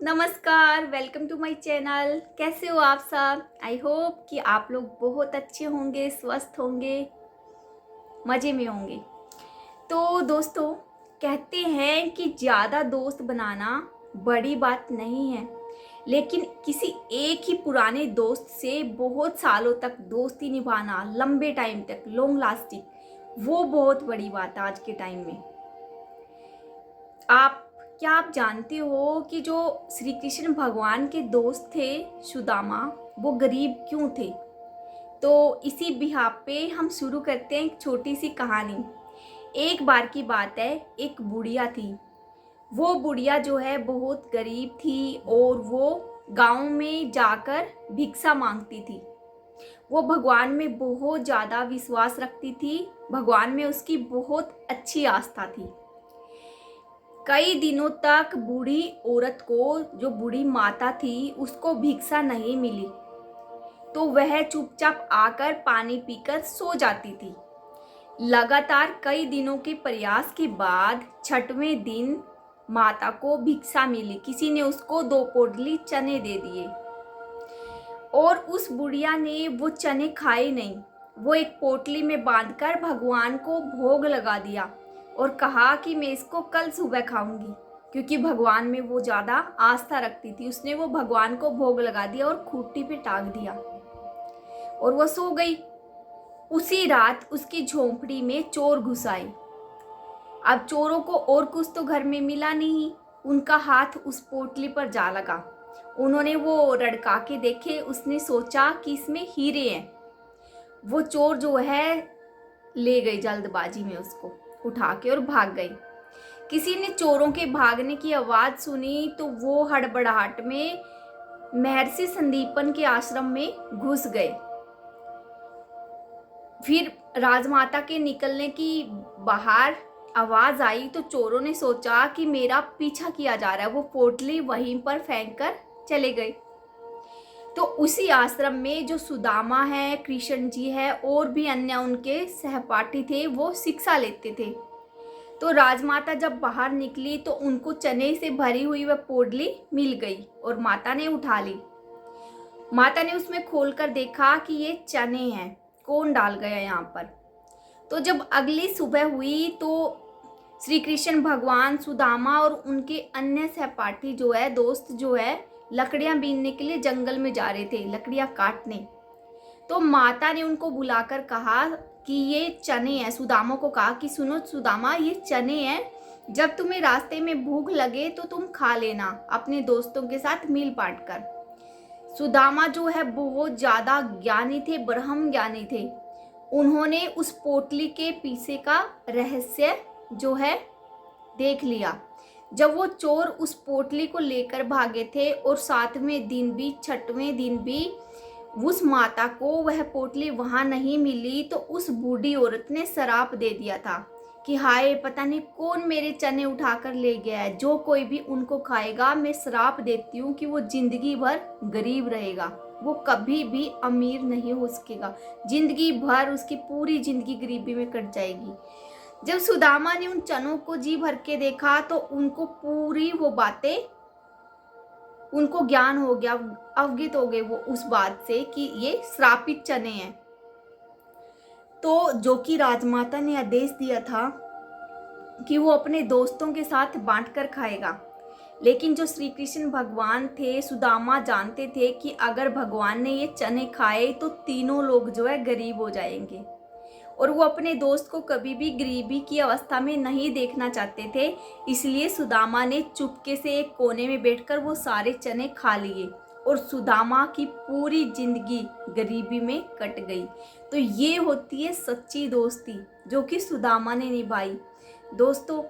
नमस्कार, welcome to my channel. कैसे हो आप सब? आई होप कि आप लोग बहुत अच्छे होंगे, स्वस्थ होंगे, मज़े में होंगे। तो दोस्तों, कहते हैं कि ज़्यादा दोस्त बनाना बड़ी बात नहीं है, लेकिन किसी एक ही पुराने दोस्त से बहुत सालों तक दोस्ती निभाना, लंबे टाइम तक, लॉन्ग लास्टिंग, वो बहुत बड़ी बात है आज के टाइम में। क्या आप जानते हो कि जो श्री कृष्ण भगवान के दोस्त थे सुदामा, वो गरीब क्यों थे? तो इसी बिहाफ पे हम शुरू करते हैं एक छोटी सी कहानी। एक बार की बात है, एक बुढ़िया थी। वो बुढ़िया जो है बहुत गरीब थी और वो गांव में जाकर भिक्षा मांगती थी। वो भगवान में बहुत ज़्यादा विश्वास रखती थी। भगवान में उसकी बहुत अच्छी आस्था थी। कई दिनों तक बूढ़ी औरत को, जो बूढ़ी माता थी, उसको भिक्षा नहीं मिली, तो वह चुपचाप आकर पानी पीकर सो जाती थी। लगातार कई दिनों के प्रयास के बाद 6वें दिन माता को भिक्षा मिली। किसी ने उसको 2 पोटली चने दे दिए और उस बुढ़िया ने वो चने खाए नहीं। वो एक पोटली में बांधकर भगवान को भोग लगा दिया और कहा कि मैं इसको कल सुबह खाऊंगी, क्योंकि भगवान में वो ज़्यादा आस्था रखती थी। उसने वो भगवान को भोग लगा दिया और खूंटी पे टांग दिया और वो सो गई। उसी रात उसकी झोंपड़ी में चोर घुस आए। अब चोरों को और कुछ तो घर में मिला नहीं। उनका हाथ उस पोटली पर जा लगा। उन्होंने वो रड़का के देखे। उसने सोचा कि इसमें हीरे हैं। वो चोर जो है ले गई जल्दबाजी में, उसको उठा के और भाग गई। किसी ने चोरों के भागने की आवाज सुनी तो वो हड़बड़ाहट में महर्षि संदीपन के आश्रम में घुस गए। फिर राजमाता के निकलने की बाहर आवाज आई तो चोरों ने सोचा कि मेरा पीछा किया जा रहा है। वो पोटली वहीं पर फेंक कर चले गए। तो उसी आश्रम में जो सुदामा है, कृष्ण जी है और भी अन्य उनके सहपाठी थे, वो शिक्षा लेते थे। तो राजमाता जब बाहर निकली तो उनको चने से भरी हुई वह पोटली मिल गई और माता ने उठा ली। माता ने उसमें खोलकर देखा कि ये चने हैं, कौन डाल गया यहाँ पर। तो जब अगली सुबह हुई तो श्री कृष्ण भगवान, सुदामा और उनके अन्य सहपाठी जो है, दोस्त जो है, लकड़ियां बीनने के लिए जंगल में जा रहे थे, लकड़ियां काटने। तो माता ने उनको बुलाकर कहा कि ये चने हैं। सुदामा को कहा कि सुनो सुदामा, ये चने हैं, जब तुम्हें रास्ते में भूख लगे तो तुम खा लेना अपने दोस्तों के साथ मिल बांट कर। सुदामा जो है बहुत ज्यादा ज्ञानी थे, ब्रह्म ज्ञानी थे। उन्होंने उस पोटली के पीछे का रहस्य जो है देख लिया। जब वो चोर उस पोटली को लेकर भागे थे और 7वें दिन भी, 6वें दिन भी उस माता को वह पोटली वहां नहीं मिली, तो उस बूढ़ी औरत ने श्राप दे दिया था कि हाय, पता नहीं कौन मेरे चने उठाकर ले गया है। जो कोई भी उनको खाएगा, मैं श्राप देती हूँ कि वो जिंदगी भर गरीब रहेगा, वो कभी भी अमीर नहीं हो सकेगा। जिंदगी भर उसकी पूरी जिंदगी गरीबी में कट जाएगी। जब सुदामा ने उन चनों को जी भर के देखा तो उनको पूरी वो बातें, उनको ज्ञान हो गया, अवगत हो गए वो उस बात से कि ये श्रापित चने हैं। तो जो कि राजमाता ने आदेश दिया था कि वो अपने दोस्तों के साथ बांट कर खाएगा, लेकिन जो श्री कृष्ण भगवान थे, सुदामा जानते थे कि अगर भगवान ने ये चने खाए तो तीनों लोग जो है गरीब हो जाएंगे, और वो अपने दोस्त को कभी भी गरीबी की अवस्था में नहीं देखना चाहते थे। इसलिए सुदामा ने चुपके से एक कोने में बैठकर वो सारे चने खा लिए और सुदामा की पूरी जिंदगी गरीबी में कट गई। तो ये होती है सच्ची दोस्ती, जो कि सुदामा ने निभाई। दोस्तों,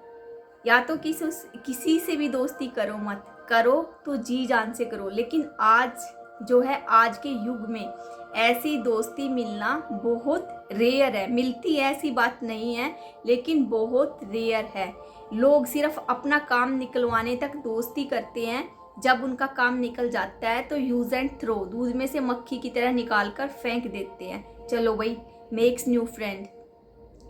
या तो किसी से भी दोस्ती करो मत, करो तो जी जान से करो, लेकिन आज जो है, आज के युग में ऐसी दोस्ती मिलना बहुत रेयर है। मिलती है ऐसी बात नहीं है, लेकिन बहुत रेयर है। लोग सिर्फ अपना काम निकलवाने तक दोस्ती करते हैं। जब उनका काम निकल जाता है तो यूज एंड थ्रो, दूध में से मक्खी की तरह निकाल कर फेंक देते हैं। चलो भाई, मेक्स न्यू फ्रेंड।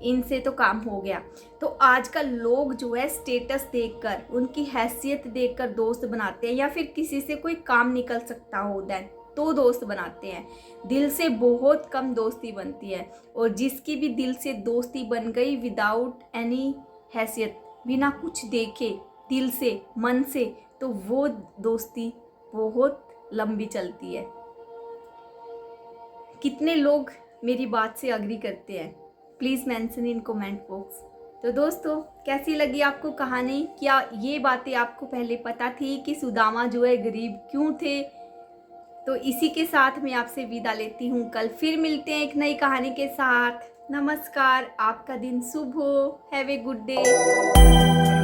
इनसे तो काम हो गया। तो आजकल लोग जो है स्टेटस देखकर, उनकी हैसियत देखकर दोस्त बनाते हैं, या फिर किसी से कोई काम निकल सकता हो देन तो दोस्त बनाते हैं। दिल से बहुत कम दोस्ती बनती है, और जिसकी भी दिल से दोस्ती बन गई विदाउट एनी हैसियत, बिना कुछ देखे, दिल से, मन से, तो वो दोस्ती बहुत लंबी चलती है। कितने लोग मेरी बात से अग्री करते हैं, please mention in comment box. तो दोस्तों, कैसी लगी आपको कहानी? क्या ये बातें आपको पहले पता थी कि सुदामा जो है गरीब क्यों थे? तो इसी के साथ मैं आपसे विदा लेती हूँ। कल फिर मिलते हैं एक नई कहानी के साथ। नमस्कार, आपका दिन शुभ हो। Have a good day.